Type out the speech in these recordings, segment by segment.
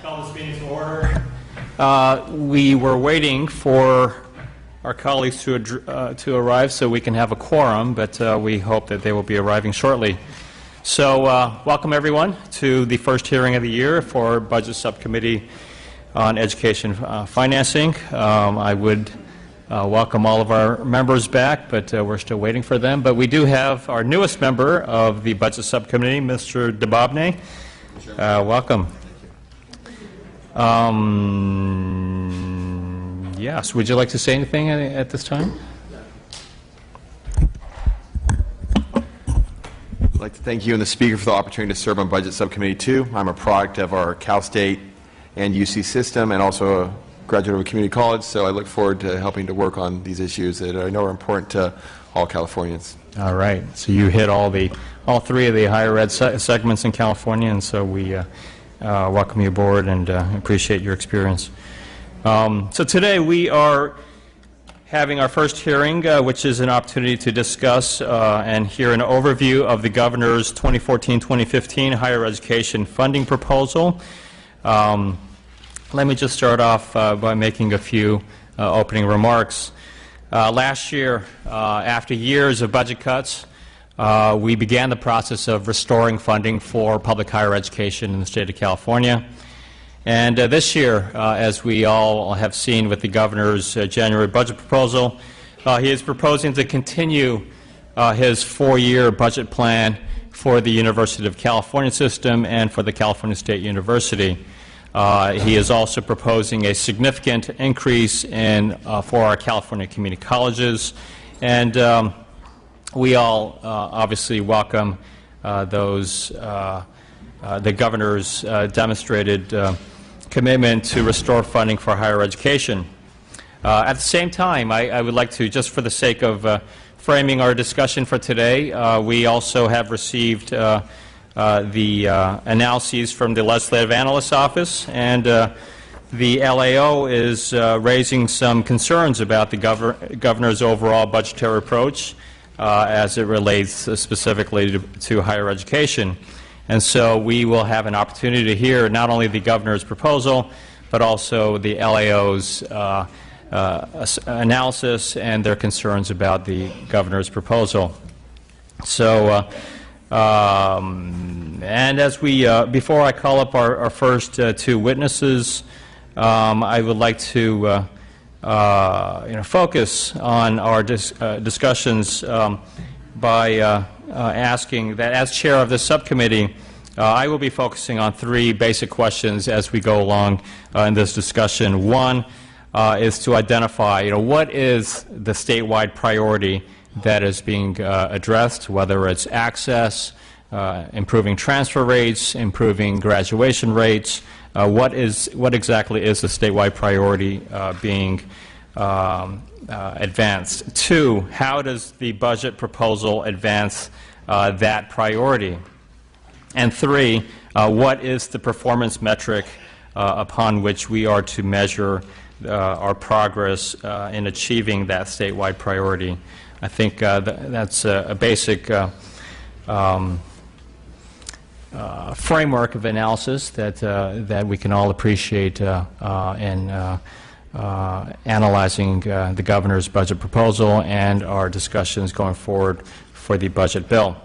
Call this meeting to order. We were waiting for our colleagues to arrive so we can have a quorum, but we hope that they will be arriving shortly. So welcome everyone to the first hearing of the year for Budget Subcommittee on Education Financing. I would welcome all of our members back, but we're still waiting for them. But we do have our newest member of the Budget Subcommittee, Mr. Dababneh. Welcome. Yes, would you like to say anything at this time? I'd like to thank you and the Speaker for the opportunity to serve on Budget Subcommittee 2. I'm a product of our Cal State and UC system and also a graduate of a community college, so I look forward to helping to work on these issues that I know are important to all Californians. All right. So you hit all three of the higher ed segments in California, and so we welcome you aboard and appreciate your experience. So today we are having our first hearing, which is an opportunity to discuss and hear an overview of the Governor's 2014-2015 higher education funding proposal. Let me just start off by making a few opening remarks. Last year, after years of budget cuts, we began the process of restoring funding for public higher education in the state of California. And this year, as we all have seen with the Governor's January budget proposal, he is proposing to continue his four-year budget plan for the University of California system and for the California State University. He is also proposing a significant increase for our California community colleges, and we all obviously welcome the Governor's demonstrated commitment to restore funding for higher education. At the same time, I would like to, just for the sake of framing our discussion for today, we also have received the analyses from the Legislative Analyst's Office, and the LAO is raising some concerns about the Governor's overall budgetary approach as it relates specifically to higher education. And so we will have an opportunity to hear not only the Governor's proposal, but also the LAO's analysis and their concerns about the Governor's proposal. So and as we, before I call up our first two witnesses, I would like to focus on our discussions by asking that as chair of this subcommittee, I will be focusing on three basic questions as we go along in this discussion. One is to identify, what is the statewide priority that is being addressed, whether it's access, improving transfer rates, improving graduation rates. What exactly is the statewide priority being advanced? Two, how does the budget proposal advance that priority? And three, what is the performance metric upon which we are to measure our progress in achieving that statewide priority? I think that's a basic framework of analysis that we can all appreciate in analyzing the Governor's budget proposal and our discussions going forward for the budget bill.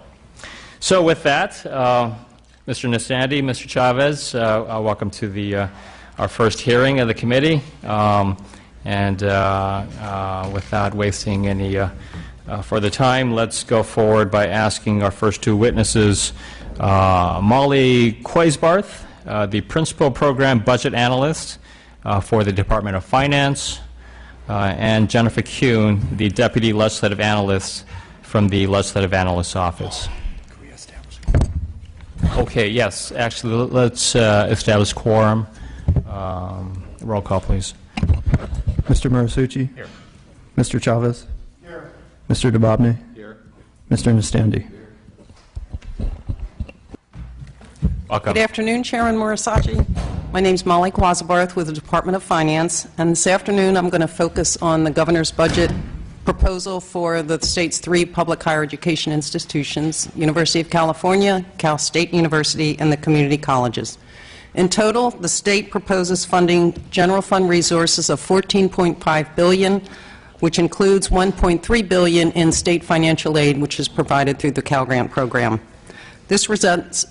So with that, Mr. Nestandi, Mr. Chavez, welcome to our first hearing of the committee. And without wasting any further time, let's go forward by asking our first two witnesses, Molly Quaisbarth, the Principal Program Budget Analyst for the Department of Finance, and Jennifer Kuhn, the Deputy Legislative Analyst from the Legislative Analyst's Office. Okay, yes, actually, let's establish quorum. Roll call, please. Mr. Marisucci? Here. Mr. Chavez? Here. Mr. Dababneh? Here. Mr. Nestandi? Here. Welcome. Good afternoon, Chairman Morisachi. My name is Molly Quaisbarth with the Department of Finance, and this afternoon I'm going to focus on the Governor's budget proposal for the state's three public higher education institutions, University of California, Cal State University, and the community colleges. In total, the state proposes funding general fund resources of $14.5 billion, which includes $1.3 billion in state financial aid, which is provided through the Cal Grant program. This represents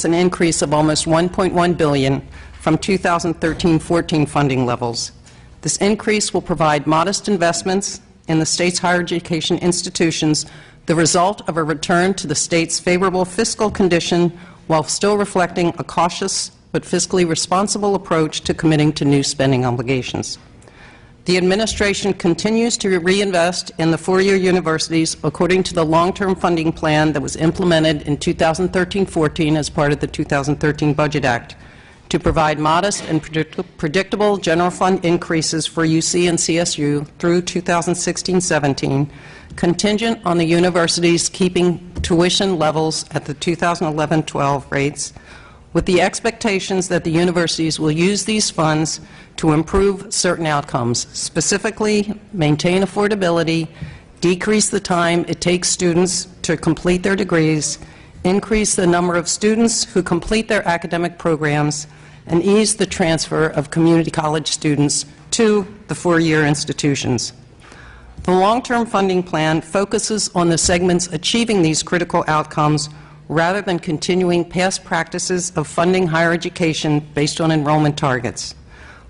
an increase of almost $1.1 billion from 2013-14 funding levels. This increase will provide modest investments in the state's higher education institutions, the result of a return to the state's favorable fiscal condition while still reflecting a cautious but fiscally responsible approach to committing to new spending obligations. The administration continues to reinvest in the four-year universities according to the long-term funding plan that was implemented in 2013-14 as part of the 2013 Budget Act to provide modest and predictable general fund increases for UC and CSU through 2016-17, contingent on the universities keeping tuition levels at the 2011-12 rates, with the expectations that the universities will use these funds to improve certain outcomes, specifically maintain affordability, decrease the time it takes students to complete their degrees, increase the number of students who complete their academic programs, and ease the transfer of community college students to the four-year institutions. The long-term funding plan focuses on the segments achieving these critical outcomes rather than continuing past practices of funding higher education based on enrollment targets.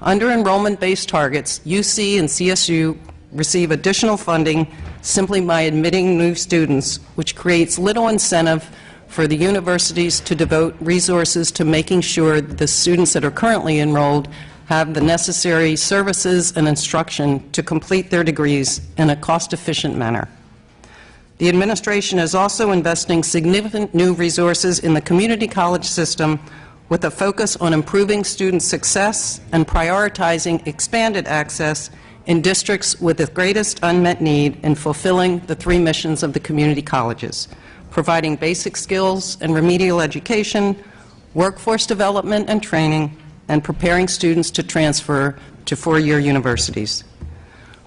Under enrollment-based targets, UC and CSU receive additional funding simply by admitting new students, which creates little incentive for the universities to devote resources to making sure that the students that are currently enrolled have the necessary services and instruction to complete their degrees in a cost-efficient manner. The administration is also investing significant new resources in the community college system with a focus on improving student success and prioritizing expanded access in districts with the greatest unmet need in fulfilling the three missions of the community colleges: providing basic skills and remedial education, workforce development and training, and preparing students to transfer to four-year universities.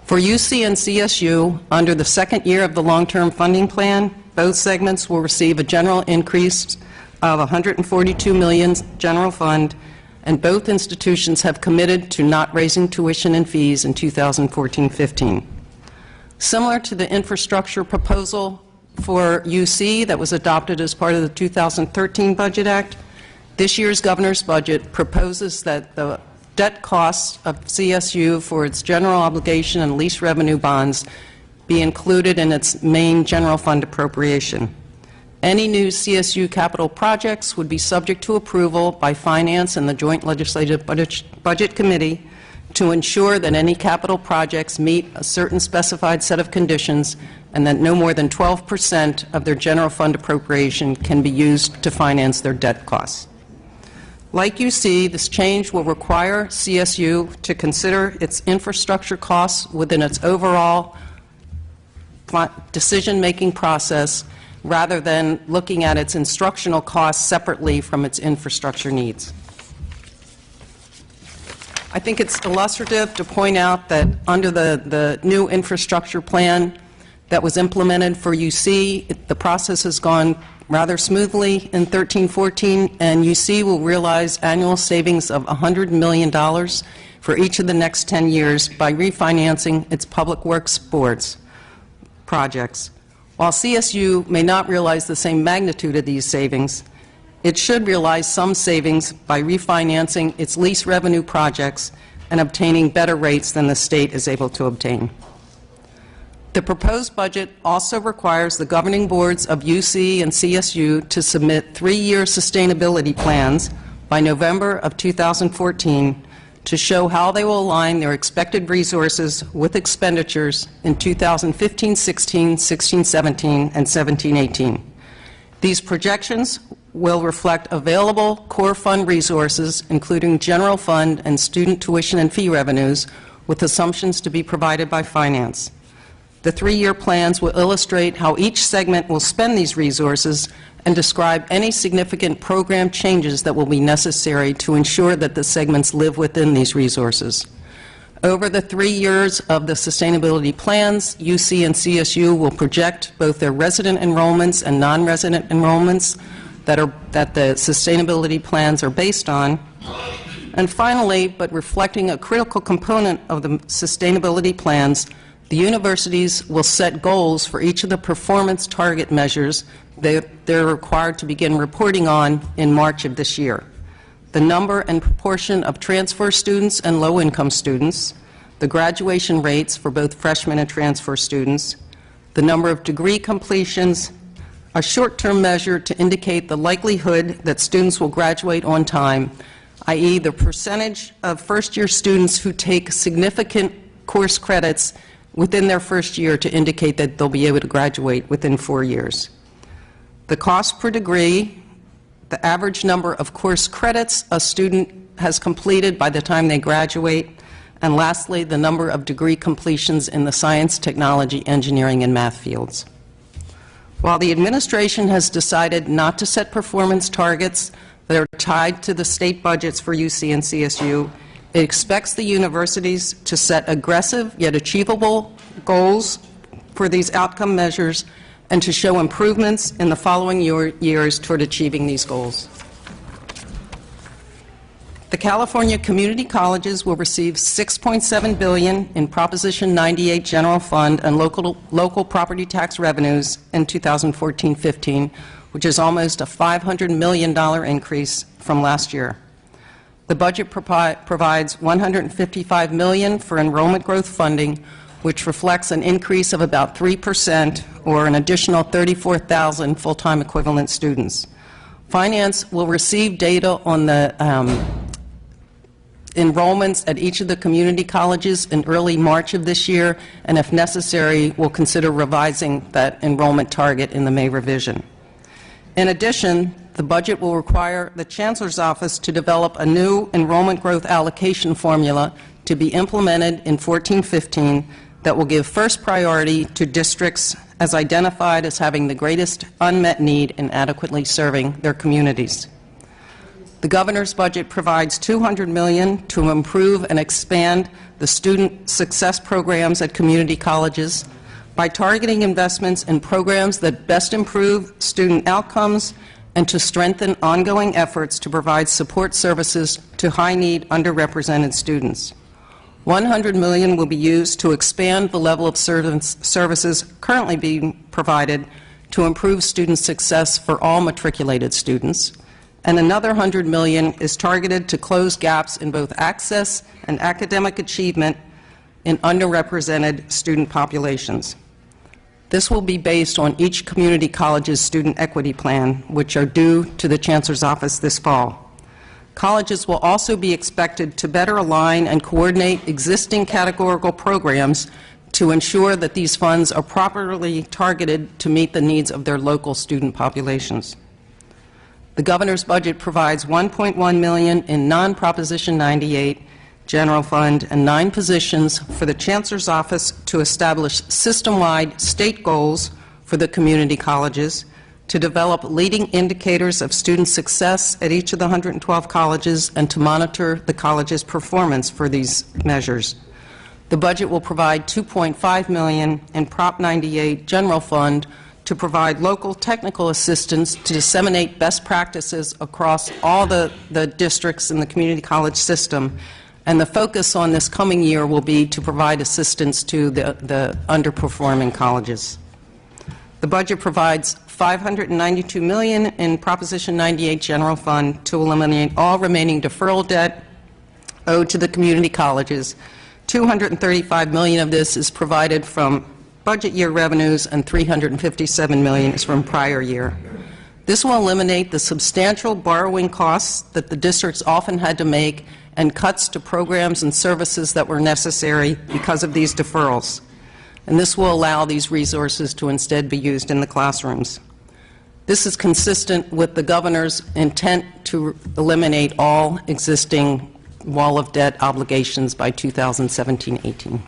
For UC and CSU, under the second year of the long-term funding plan, both segments will receive a general increase of $142 million general fund, and both institutions have committed to not raising tuition and fees in 2014-15. Similar to the infrastructure proposal for UC that was adopted as part of the 2013 Budget Act, this year's governor's budget proposes that the debt costs of CSU for its general obligation and lease revenue bonds be included in its main general fund appropriation. Any new CSU capital projects would be subject to approval by Finance and the Joint Legislative Budget Committee to ensure that any capital projects meet a certain specified set of conditions and that no more than 12% of their general fund appropriation can be used to finance their debt costs. Like UC, this change will require CSU to consider its infrastructure costs within its overall decision-making process rather than looking at its instructional costs separately from its infrastructure needs. I think it's illustrative to point out that under the new infrastructure plan that was implemented for UC, the process has gone rather smoothly in 13-14, and UC will realize annual savings of $100 million for each of the next 10 years by refinancing its public works boards projects. While CSU may not realize the same magnitude of these savings, it should realize some savings by refinancing its lease revenue projects and obtaining better rates than the state is able to obtain. The proposed budget also requires the governing boards of UC and CSU to submit three-year sustainability plans by November of 2014 to show how they will align their expected resources with expenditures in 2015-16, 16-17, and 17-18. These projections will reflect available core fund resources, including general fund and student tuition and fee revenues, with assumptions to be provided by Finance. The three-year plans will illustrate how each segment will spend these resources and describe any significant program changes that will be necessary to ensure that the segments live within these resources. Over the 3 years of the sustainability plans, UC and CSU will project both their resident enrollments and non-resident enrollments, that the sustainability plans are based on. And finally, but reflecting a critical component of the sustainability plans, the universities will set goals for each of the performance target measures they're required to begin reporting on in March of this year. The number and proportion of transfer students and low-income students, the graduation rates for both freshmen and transfer students, the number of degree completions, a short-term measure to indicate the likelihood that students will graduate on time, i.e. the percentage of first-year students who take significant course credits within their first year to indicate that they'll be able to graduate within 4 years. The cost per degree, the average number of course credits a student has completed by the time they graduate, and lastly, the number of degree completions in the science, technology, engineering, and math fields. While the administration has decided not to set performance targets that are tied to the state budgets for UC and CSU, it expects the universities to set aggressive yet achievable goals for these outcome measures and to show improvements in the following years toward achieving these goals. The California community colleges will receive $6.7 billion in Proposition 98 general fund and local property tax revenues in 2014-15, which is almost a $500 million increase from last year. The budget provides $155 million for enrollment growth funding, which reflects an increase of about 3% or an additional 34,000 full-time equivalent students. Finance will receive data on the enrollments at each of the community colleges in early March of this year, and if necessary, will consider revising that enrollment target in the May revision. In addition, the budget will require the Chancellor's Office to develop a new enrollment growth allocation formula to be implemented in 14-15 that will give first priority to districts as identified as having the greatest unmet need in adequately serving their communities. The governor's budget provides $200 million to improve and expand the student success programs at community colleges by targeting investments in programs that best improve student outcomes and to strengthen ongoing efforts to provide support services to high-need, underrepresented students. $100 million will be used to expand the level of services currently being provided to improve student success for all matriculated students, and another $100 million is targeted to close gaps in both access and academic achievement in underrepresented student populations. This will be based on each community college's student equity plan, which are due to the Chancellor's Office this fall. Colleges will also be expected to better align and coordinate existing categorical programs to ensure that these funds are properly targeted to meet the needs of their local student populations. The governor's budget provides $1.1 million in non-Proposition 98 general fund and 9 positions for the Chancellor's Office to establish system-wide state goals for the community colleges, to develop leading indicators of student success at each of the 112 colleges, and to monitor the college's performance for these measures. The budget will provide $2.5 million in Prop 98 general fund to provide local technical assistance to disseminate best practices across all the districts in the community college system. And the focus on this coming year will be to provide assistance to the underperforming colleges. The budget provides $592 million in Proposition 98 general fund to eliminate all remaining deferral debt owed to the community colleges. $235 million of this is provided from budget year revenues, and $357 million is from prior year. This will eliminate the substantial borrowing costs that the districts often had to make and cuts to programs and services that were necessary because of these deferrals. And this will allow these resources to instead be used in the classrooms. This is consistent with the governor's intent to eliminate all existing wall of debt obligations by 2017-18.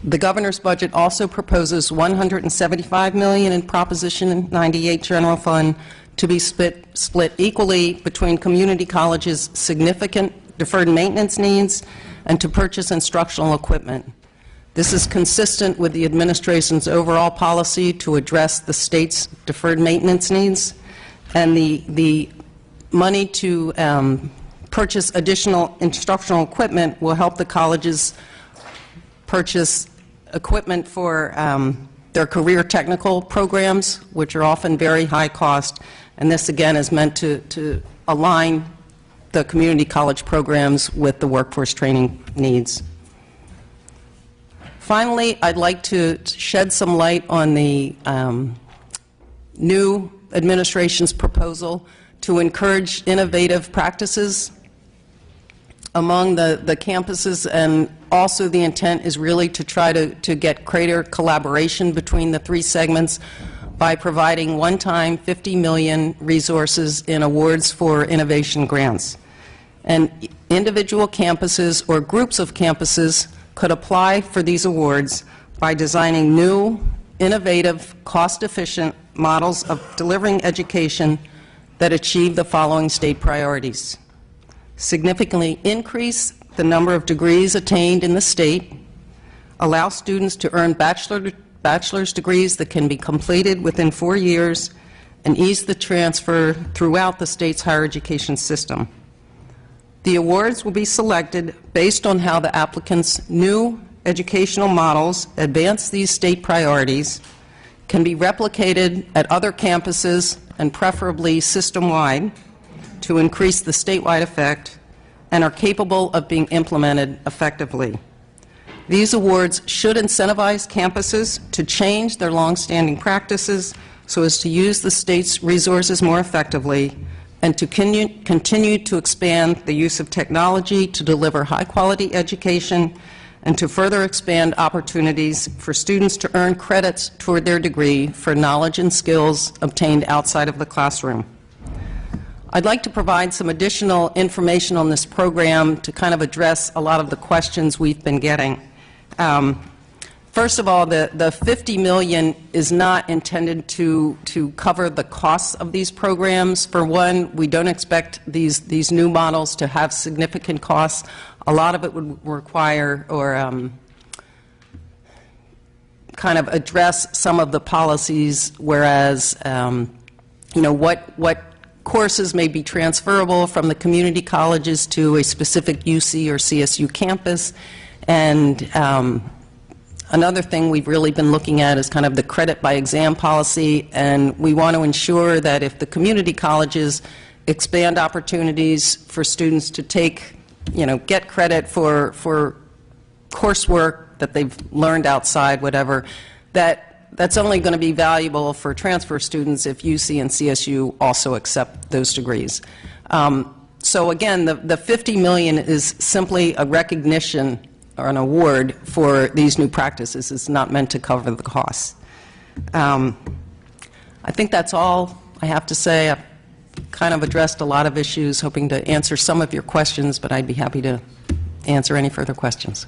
The governor's budget also proposes $175 million in Proposition 98 general fund to be split equally between community colleges' significant deferred maintenance needs and to purchase instructional equipment. This is consistent with the administration's overall policy to address the state's deferred maintenance needs, and the money to purchase additional instructional equipment will help the colleges purchase equipment for their career technical programs, which are often very high cost, and this again is meant to align the community college programs with the workforce training needs. Finally, I'd like to shed some light on the new administration's proposal to encourage innovative practices among the campuses, and also the intent is really to try to get greater collaboration between the three segments by providing one-time $50 million resources in awards for innovation grants. And individual campuses or groups of campuses could apply for these awards by designing new, innovative, cost-efficient models of delivering education that achieve the following state priorities: significantly increase the number of degrees attained in the state, allow students to earn bachelor's degrees that can be completed within 4 years, and ease the transfer throughout the state's higher education system. The awards will be selected based on how the applicants' new educational models advance these state priorities, can be replicated at other campuses, and preferably system-wide, to increase the statewide effect, and are capable of being implemented effectively. These awards should incentivize campuses to change their long-standing practices so as to use the state's resources more effectively, and to continue to expand the use of technology to deliver high-quality education, and to further expand opportunities for students to earn credits toward their degree for knowledge and skills obtained outside of the classroom. I'd like to provide some additional information on this program to kind of address a lot of the questions we've been getting. First of all, the $50 million is not intended to cover the costs of these programs. For one, we don't expect these new models to have significant costs. A lot of it would require or kind of address some of the policies, whereas what courses may be transferable from the community colleges to a specific UC or CSU campus. And another thing we've really been looking at is kind of the credit by exam policy, and we want to ensure that if the community colleges expand opportunities for students to take, get credit for coursework that they've learned outside, whatever, that's only going to be valuable for transfer students if UC and CSU also accept those degrees. So again, the $50 million is simply a recognition or an award for these new practices. It's not meant to cover the costs. I think that's all I have to say. I've kind of addressed a lot of issues, hoping to answer some of your questions, but I'd be happy to answer any further questions.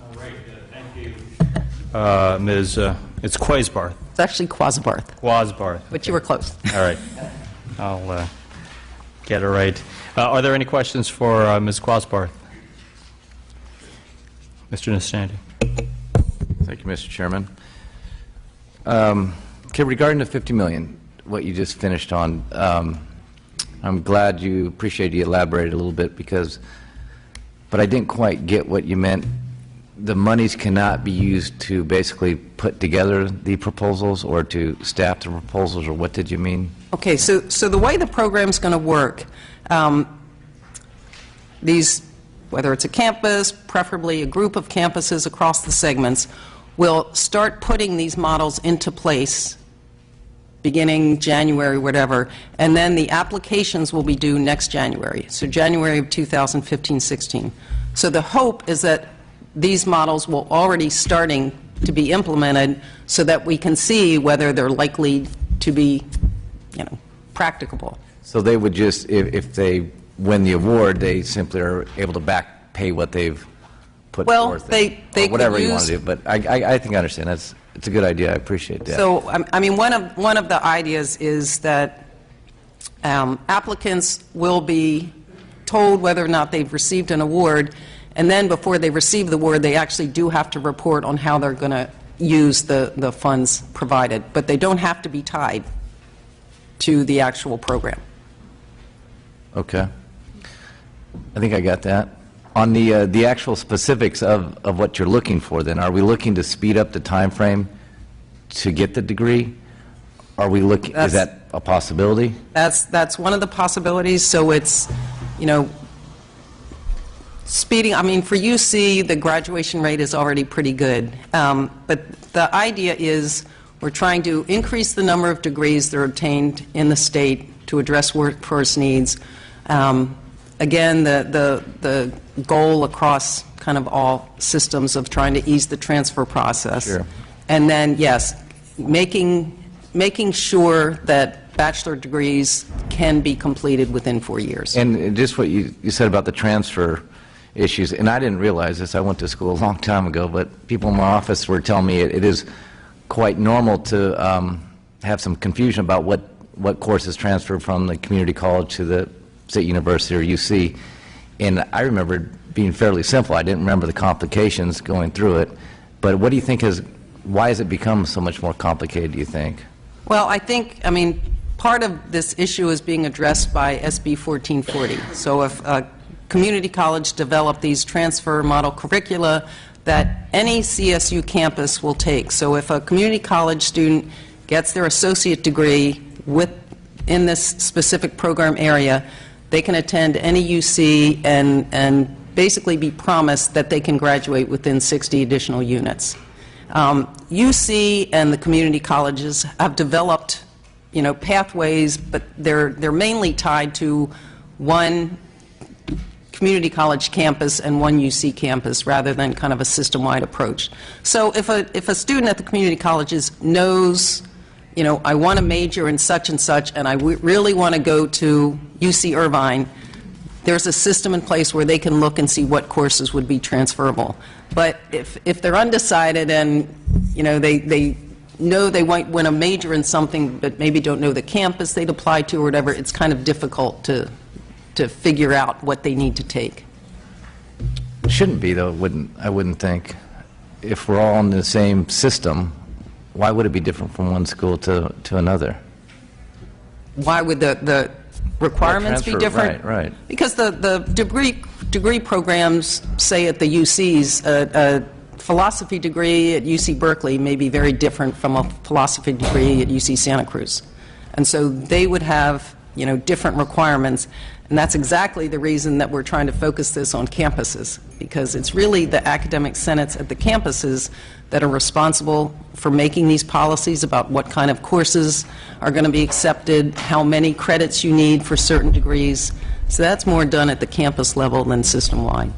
All right, thank you. Ms. It's Quasbarth. It's actually Quasbarth, Quasbarth. but you were close. All right. I'll get it right. Are there any questions for Ms. Quasbarth? Mr. Nastandi. Thank you, Mr. Chairman. Okay, regarding the $50 million, what you just finished on, I'm glad you appreciate you elaborated a little bit but I didn't quite get what you meant. The monies cannot be used to basically put together the proposals or to staff the proposals, or what did you mean? Okay, so the way the program's going to work, whether it's a campus, preferably a group of campuses across the segments, will start putting these models into place beginning January, whatever, and then the applications will be due next January, so January of 2015-16. So the hope is that these models will already starting to be implemented so that we can see whether they're likely to be, practicable. So they would just, if they win the award, they simply are able to back pay what they've put Well, forth. they or whatever could you want use- to do. But I think I understand. It's a good idea. I appreciate that. So, I mean, one of the ideas is that applicants will be told whether or not they've received an award, And then before they receive the award, they actually do have to report on how they're going to use the funds provided. But they don't have to be tied to the actual program. Okay. I think I got that. On the actual specifics of what you're looking for, then, are we looking to speed up the time frame to get the degree? Are we looking, is that a possibility? That's one of the possibilities. So it's, you know, speeding. I mean, for UC, the graduation rate is already pretty good. But the idea is we're trying to increase the number of degrees that are obtained in the state to address workforce needs. Again, the goal across kind of all systems of trying to ease the transfer process. Sure. And then, yes, making sure that bachelor degrees can be completed within 4 years. And just what you said about the transfer issues, and I didn't realize this, I went to school a long time ago, but people in my office were telling me it is quite normal to have some confusion about what courses transfer from the community college to the State University or UC. And I remember it being fairly simple. I didn't remember the complications going through it. But what do you think why has it become so much more complicated, do you think? Well, I mean, part of this issue is being addressed by SB 1440. So if a community college developed these transfer model curricula that any CSU campus will take. So if a community college student gets their associate degree in this specific program area, they can attend any UC and basically be promised that they can graduate within 60 additional units. UC and the community colleges have developed, you know, pathways, but they're mainly tied to one community college campus and one UC campus rather than kind of a system-wide approach. So if a student at the community colleges knows, you know, I want to major in such and such and I really want to go to UC Irvine, there's a system in place where they can look and see what courses would be transferable. But if they're undecided and, you know, they know they might want to major in something but maybe don't know the campus they'd apply to or whatever, it's kind of difficult to figure out what they need to take. It shouldn't be, though, I wouldn't think. If we're all in the same system, why would it be different from one school to another? Why would the requirements be Transfer, different? right. Because the degree programs, say at the UCs, a philosophy degree at UC Berkeley may be very different from a philosophy degree at UC Santa Cruz. And so they would have, you know, different requirements. And that's exactly the reason that we're trying to focus this on campuses, because it's really the academic senates at the campuses that are responsible for making these policies about what kind of courses are going to be accepted, how many credits you need for certain degrees. So that's more done at the campus level than system-wide.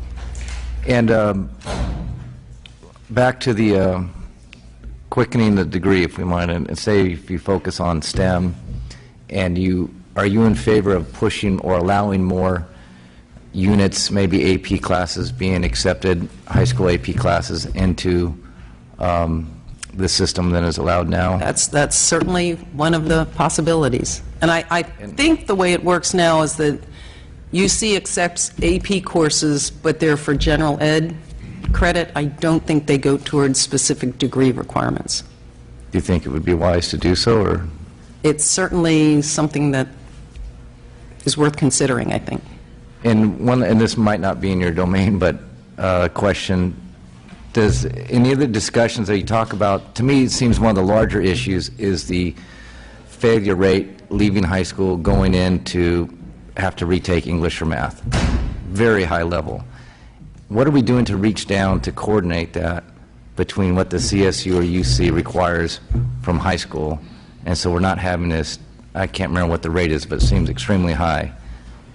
And back to the quickening the degree, if we might, and say if you focus on STEM, and are you in favor of pushing or allowing more units, maybe AP classes being accepted, high school AP classes, into the system than is allowed now? That's certainly one of the possibilities. And I think the way it works now is that UC accepts AP courses, but they're for general ed credit. I don't think they go towards specific degree requirements. Do you think it would be wise to do so, or? It's certainly something that is worth considering, I think. And this might not be in your domain, but question, does any of the discussions that you talk about, to me it seems one of the larger issues is the failure rate leaving high school, going in to have to retake English or math. Very high level. What are we doing to reach down to coordinate that between what the CSU or UC requires from high school, and so we're not having this, I can't remember what the rate is, but it seems extremely high,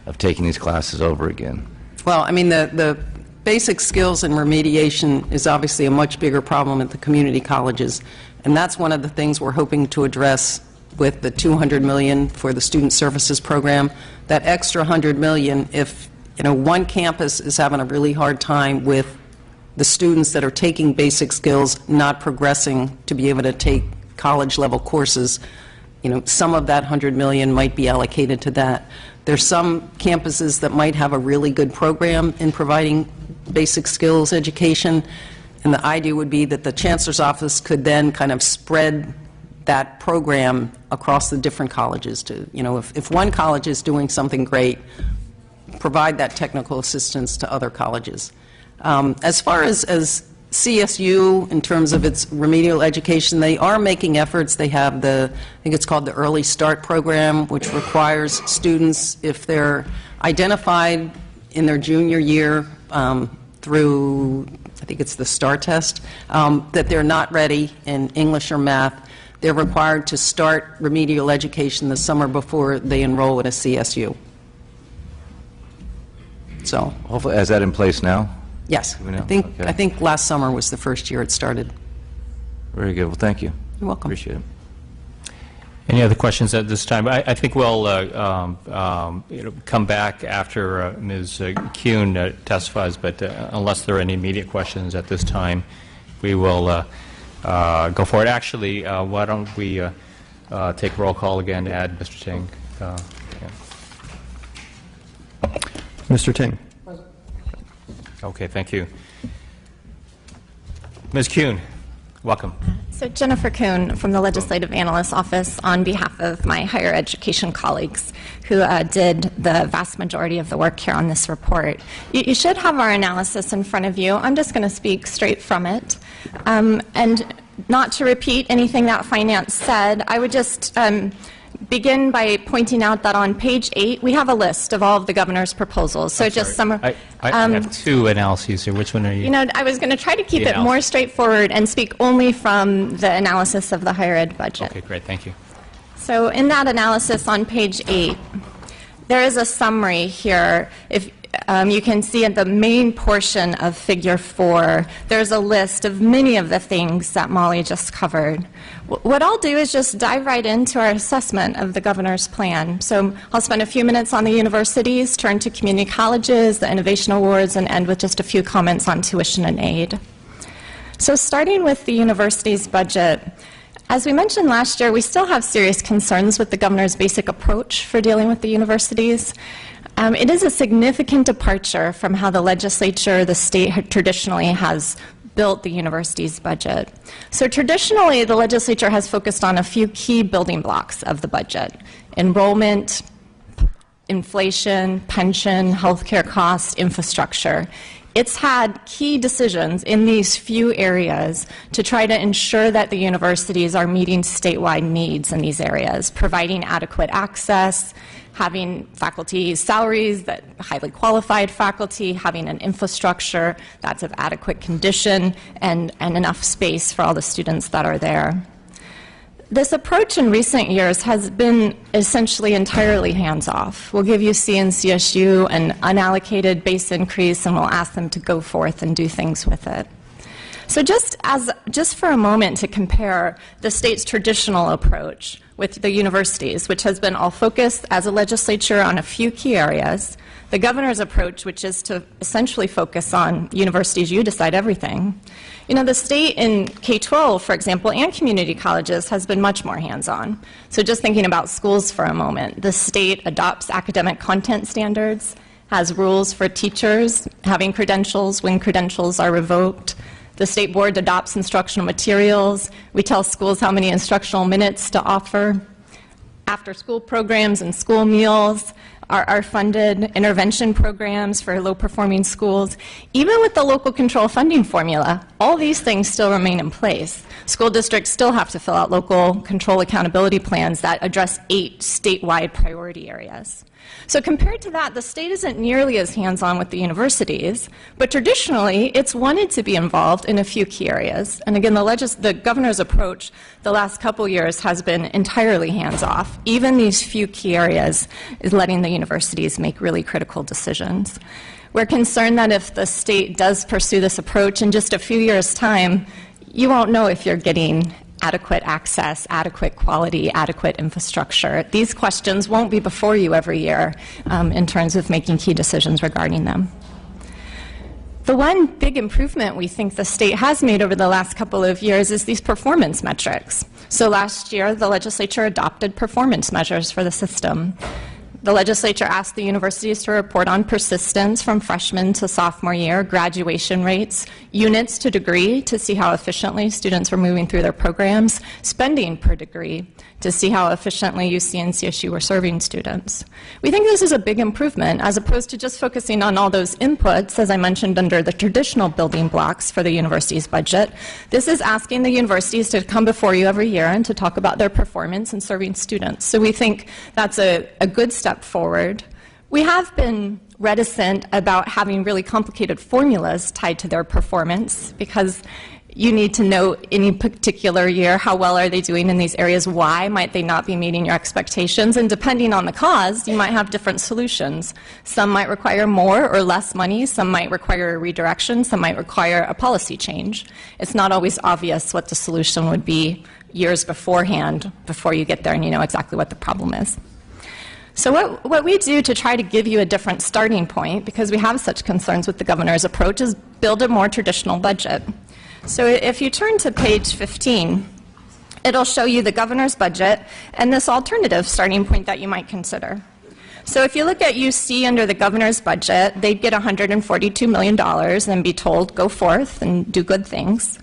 of taking these classes over again? Well, I mean, the basic skills and remediation is obviously a much bigger problem at the community colleges, and that's one of the things we're hoping to address with the $200 million for the Student Services Program. That extra $100 million, if, you know, one campus is having a really hard time with the students that are taking basic skills not progressing to be able to take college-level courses, you know, some of that $100 million might be allocated to that. There's some campuses that might have a really good program in providing basic skills education, and the idea would be that the chancellor's office could then kind of spread that program across the different colleges to, if one college is doing something great, provide that technical assistance to other colleges. As far as CSU, in terms of its remedial education, they are making efforts. They have I think it's called the Early Start Program, which requires students, if they're identified in their junior year through, I think it's the STAR test, that they're not ready in English or math, they're required to start remedial education the summer before they enroll at a CSU. So, Hopefully, is that in place now? yes, Do we know? I Okay. think last summer was the first year it started. Very good. Well, thank you. You're welcome. Appreciate it. Any other questions at this time? I think we'll come back after Ms. Kuhn testifies, but unless there are any immediate questions at this time, we will go forward. Actually, why don't we take roll call again to add Mr. Ting? Yeah. Mr. Ting. Okay, thank you. Ms. Kuhn, welcome. So Jennifer Kuhn from the Legislative Analyst's Office on behalf of my higher education colleagues who did the vast majority of the work here on this report. You should have our analysis in front of you. I'm just going to speak straight from it. And not to repeat anything that finance said, I would just begin by pointing out that on page 8 we have a list of all of the governor's proposals. So just some. I have two analyses here. Which one are you? You know, I was going to try to keep The it more analysis. straightforward and speak only from the analysis of the higher ed budget. Okay, great. Thank you. So in that analysis on page 8, there is a summary here. If you can see at the main portion of figure 4, there's a list of many of the things that Molly just covered. What I'll do is just dive right into our assessment of the governor's plan. So I'll spend a few minutes on the universities, turn to community colleges, the innovation awards, and end with just a few comments on tuition and aid. So starting with the university's budget, as we mentioned last year, we still have serious concerns with the governor's basic approach for dealing with the universities. It is a significant departure from how the legislature, the state traditionally has built the university's budget. So traditionally, the legislature has focused on a few key building blocks of the budget: enrollment, inflation, pension, healthcare costs, infrastructure. It's had key decisions in these few areas to try to ensure that the universities are meeting statewide needs in these areas, providing adequate access, having faculty salaries, that highly qualified faculty, having an infrastructure that's of adequate condition, and enough space for all the students that are there. This approach in recent years has been essentially entirely hands-off. We'll give UC and CSU an unallocated base increase, and we'll ask them to go forth and do things with it. So just for a moment to compare the state's traditional approach with the universities, which has been all focused as a legislature on a few key areas, the governor's approach, which is to essentially focus on universities, you decide everything. You know, the state in K-12, for example, and community colleges has been much more hands-on. So just thinking about schools for a moment, the state adopts academic content standards, has rules for teachers having credentials when credentials are revoked. The state board adopts instructional materials. We tell schools how many instructional minutes to offer. After-school programs and school meals are funded, intervention programs for low-performing schools. Even with the local control funding formula, all these things still remain in place. School districts still have to fill out local control accountability plans that address 8 statewide priority areas. So compared to that, the state isn't nearly as hands-on with the universities, but traditionally it's wanted to be involved in a few key areas. And again, the governor's approach the last couple years has been entirely hands-off. Even these few key areas is letting the universities make really critical decisions. We're concerned that if the state does pursue this approach in just a few years' time, you won't know if you're getting adequate access, adequate quality, adequate infrastructure. These questions won't be before you every year in terms of making key decisions regarding them. The one big improvement we think the state has made over the last couple of years is these performance metrics. So last year, the legislature adopted performance measures for the system. The legislature asked the universities to report on persistence from freshman to sophomore year, graduation rates, units to degree to see how efficiently students were moving through their programs, spending per degree to see how efficiently UC and CSU were serving students. We think this is a big improvement as opposed to just focusing on all those inputs, as I mentioned, under the traditional building blocks for the university's budget. This is asking the universities to come before you every year and to talk about their performance in serving students. So we think that's a good step forward. We have been reticent about having really complicated formulas tied to their performance because you need to know any particular year, how well are they doing in these areas, why might they not be meeting your expectations, and depending on the cause, you might have different solutions. Some might require more or less money, some might require a redirection, some might require a policy change. It's not always obvious what the solution would be years beforehand, before you get there and you know exactly what the problem is. So what we do to try to give you a different starting point, because we have such concerns with the governor's approach, is build a more traditional budget. So if you turn to page 15, it'll show you the governor's budget and this alternative starting point that you might consider. So if you look at UC under the governor's budget, they'd get $142 million and be told, go forth and do good things.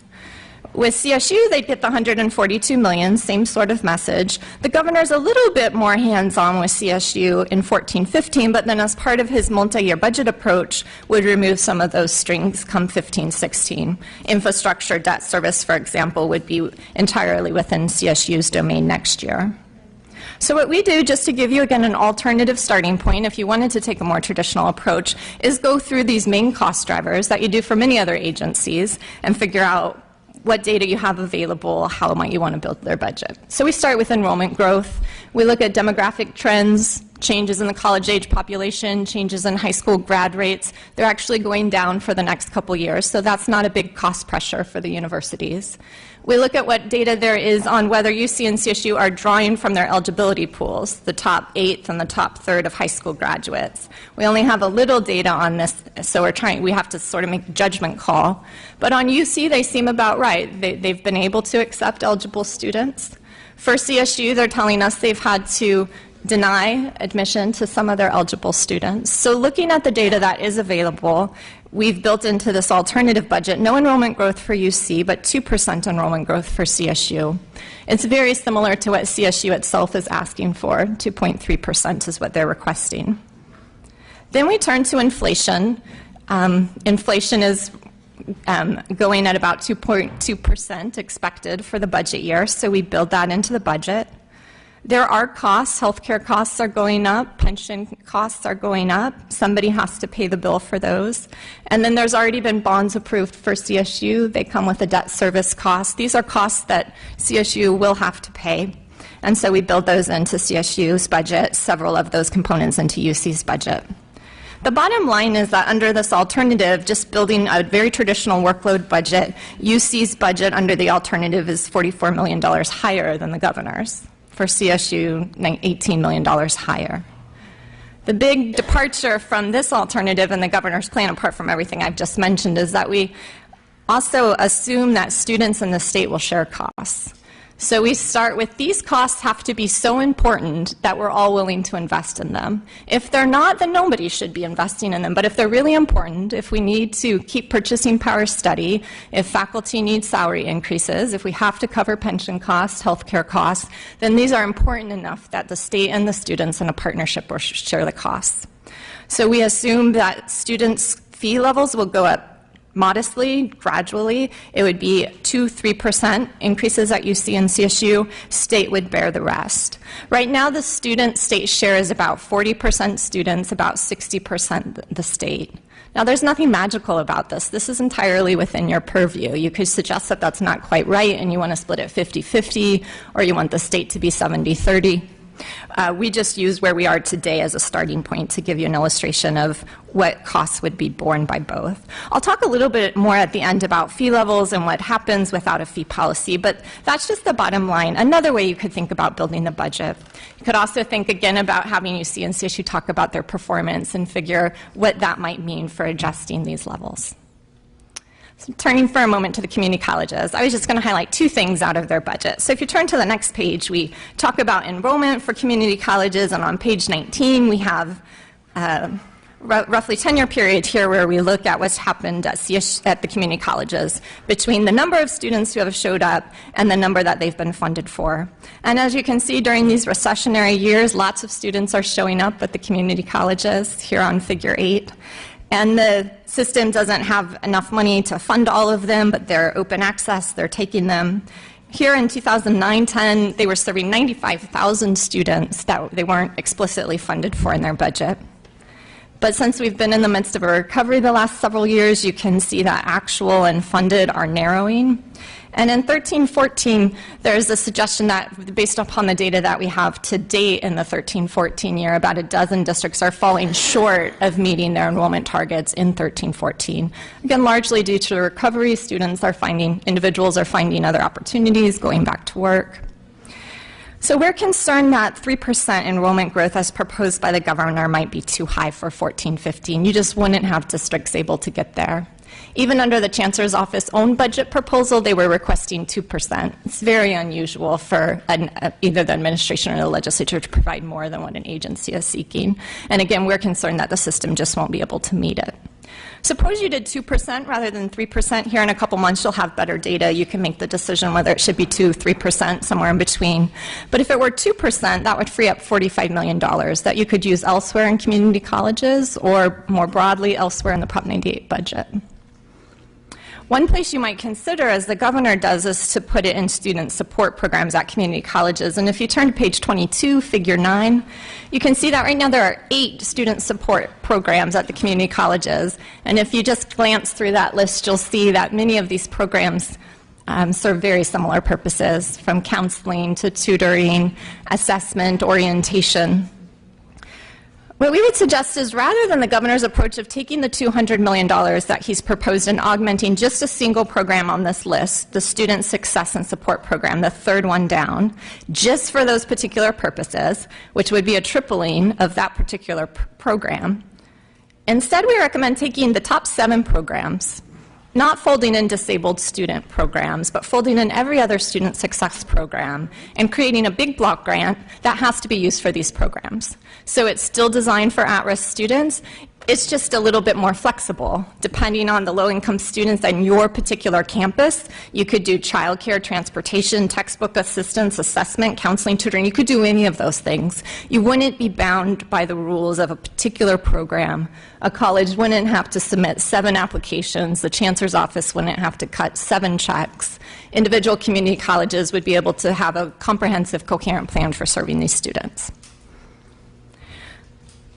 With CSU, they'd get the $142 million, same sort of message. The governor's a little bit more hands-on with CSU in 14-15, but then as part of his multi-year budget approach, would remove some of those strings come 15-16. Infrastructure debt service, for example, would be entirely within CSU's domain next year. So what we do, just to give you, again, an alternative starting point, if you wanted to take a more traditional approach, is go through these main cost drivers that you do for many other agencies and figure out what data you have available, how might you want to build their budget. So we start with enrollment growth. We look at demographic trends, changes in the college-age population, changes in high school grad rates. They're actually going down for the next couple years, so that's not a big cost pressure for the universities. We look at what data there is on whether UC and CSU are drawing from their eligibility pools, the top eighth and the top third of high school graduates. We only have a little data on this, so we have to sort of make a judgment call. But on UC, they seem about right. They've been able to accept eligible students. For CSU, they're telling us they've had to deny admission to some of their eligible students. So looking at the data that is available, we've built into this alternative budget no enrollment growth for UC, but 2% enrollment growth for CSU. It's very similar to what CSU itself is asking for. 2.3% is what they're requesting. Then we turn to inflation. Inflation is going at about 2.2% expected for the budget year, so we build that into the budget. There are costs. Healthcare costs are going up. Pension costs are going up. Somebody has to pay the bill for those. And then there's already been bonds approved for CSU. They come with a debt service cost. These are costs that CSU will have to pay. And so we build those into CSU's budget, several of those components into UC's budget. The bottom line is that under this alternative, just building a very traditional workload budget, UC's budget under the alternative is $44 million higher than the governor's. For CSU, $18 million higher. The big departure from this alternative and the governor's plan, apart from everything I've just mentioned, is that we also assume that students in the state will share costs. So we start with these costs have to be so important that we're all willing to invest in them. If they're not, then nobody should be investing in them. But if they're really important, if we need to keep purchasing power steady, if faculty need salary increases, if we have to cover pension costs, healthcare costs, then these are important enough that the state and the students in a partnership will share the costs. So we assume that students' fee levels will go up modestly, gradually. It would be 2-3% increases at UC and CSU. State would bear the rest. Right now, the student-state share is about 40% students, about 60% the state. Now, there's nothing magical about this. This is entirely within your purview. You could suggest that that's not quite right and you want to split it 50-50, or you want the state to be 70-30. We just use where we are today as a starting point to give you an illustration of what costs would be borne by both. I'll talk a little bit more at the end about fee levels and what happens without a fee policy, but that's just the bottom line. Another way you could think about building the budget. You could also think again about having UC and CSU talk about their performance and figure what that might mean for adjusting these levels. So turning for a moment to the community colleges, I was just going to highlight two things out of their budget. So if you turn to the next page, we talk about enrollment for community colleges, and on page 19 we have roughly 10-year period here where we look at what's happened at the community colleges between the number of students who have showed up and the number that they've been funded for. And as you can see, during these recessionary years, lots of students are showing up at the community colleges here on figure 8. And the system doesn't have enough money to fund all of them, but they're open access, they're taking them. Here in 2009-10, they were serving 95,000 students that they weren't explicitly funded for in their budget. But since we've been in the midst of a recovery the last several years, you can see that actual and funded are narrowing. And in 13-14, there's a suggestion that, based upon the data that we have to date in the 13-14 year, about a dozen districts are falling short of meeting their enrollment targets in 13-14. Again, largely due to the recovery, individuals are finding other opportunities, going back to work. So we're concerned that 3% enrollment growth as proposed by the governor might be too high for 14-15. You just wouldn't have districts able to get there. Even under the Chancellor's Office own budget proposal, they were requesting 2%. It's very unusual for either the administration or the legislature to provide more than what an agency is seeking. And again, we're concerned that the system just won't be able to meet it. Suppose you did 2% rather than 3%. Here in a couple months, you'll have better data. You can make the decision whether it should be 2%, 3%, somewhere in between. But if it were 2%, that would free up $45 million that you could use elsewhere in community colleges or more broadly elsewhere in the Prop 98 budget. One place you might consider, as the governor does, is to put it in student support programs at community colleges. And if you turn to page 22, figure 9, you can see that right now there are 8 student support programs at the community colleges. And if you just glance through that list, you'll see that many of these programs serve very similar purposes, from counseling to tutoring, assessment, orientation. What we would suggest is, rather than the governor's approach of taking the $200 million that he's proposed and augmenting just a single program on this list, the Student Success and Support Program, the third one down, just for those particular purposes, which would be a tripling of that particular program, instead we recommend taking the top 7 programs, not folding in disabled student programs, but folding in every other student success program and creating a big block grant that has to be used for these programs. So it's still designed for at-risk students. It's just a little bit more flexible. Depending on the low-income students and your particular campus, you could do childcare, transportation, textbook assistance, assessment, counseling, tutoring. You could do any of those things. You wouldn't be bound by the rules of a particular program. A college wouldn't have to submit 7 applications. The Chancellor's Office wouldn't have to cut 7 checks. Individual community colleges would be able to have a comprehensive, coherent plan for serving these students.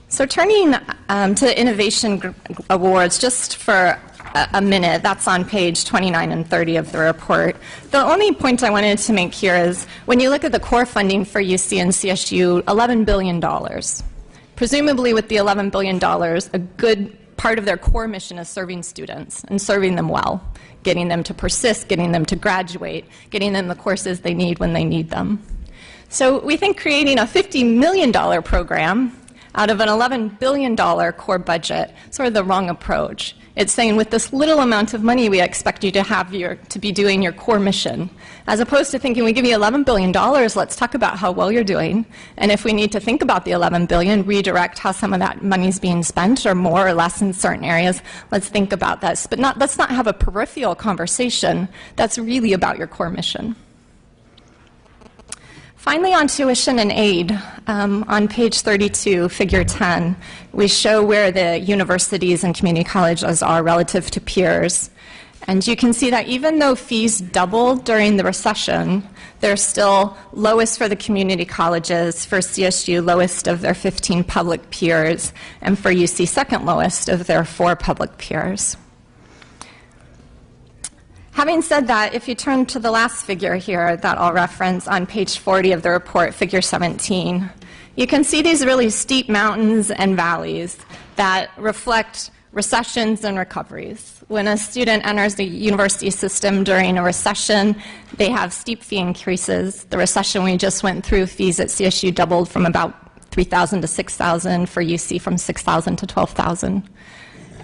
So turning to Innovation Awards, just for a minute, that's on page 29 and 30 of the report. The only point I wanted to make here is, when you look at the core funding for UC and CSU, $11 billion. Presumably with the $11 billion, a good part of their core mission is serving students and serving them well, getting them to persist, getting them to graduate, getting them the courses they need when they need them. So we think creating a $50 million program out of an $11 billion core budget, sort of the wrong approach. It's saying, with this little amount of money, we expect you to have to be doing your core mission, as opposed to thinking, we give you $11 billion, let's talk about how well you're doing, and if we need to think about the $11 billion, redirect how some of that money is being spent, or more or less in certain areas, let's think about this. But let's not have a peripheral conversation that's really about your core mission. Finally, on tuition and aid, on page 32, figure 10, we show where the universities and community colleges are relative to peers. And you can see that even though fees doubled during the recession, they're still lowest for the community colleges, for CSU lowest of their 15 public peers, and for UC second lowest of their 4 public peers. Having said that, if you turn to the last figure here that I'll reference on page 40 of the report, figure 17, you can see these really steep mountains and valleys that reflect recessions and recoveries. When a student enters the university system during a recession, they have steep fee increases. The recession we just went through, fees at CSU doubled from about $3,000 to $6,000, for UC from $6,000 to $12,000.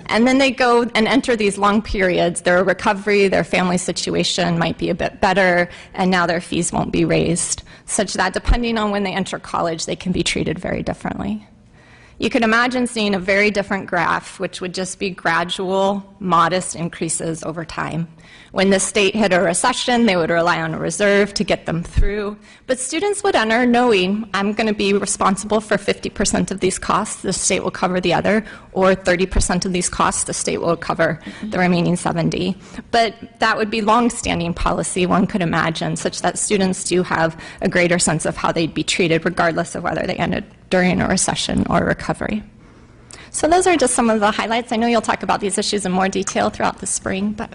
And then they go and enter these long periods. Their recovery, their family situation might be a bit better, and now their fees won't be raised, such that depending on when they enter college, they can be treated very differently. You can imagine seeing a very different graph, which would just be gradual, modest increases over time. When the state hit a recession, they would rely on a reserve to get them through. But students would enter knowing, I'm going to be responsible for 50% of these costs, the state will cover the other, or 30% of these costs, the state will cover the remaining 70. But that would be long-standing policy, one could imagine, such that students do have a greater sense of how they'd be treated, regardless of whether they ended during a recession or recovery. So those are just some of the highlights. I know you'll talk about these issues in more detail throughout the spring, but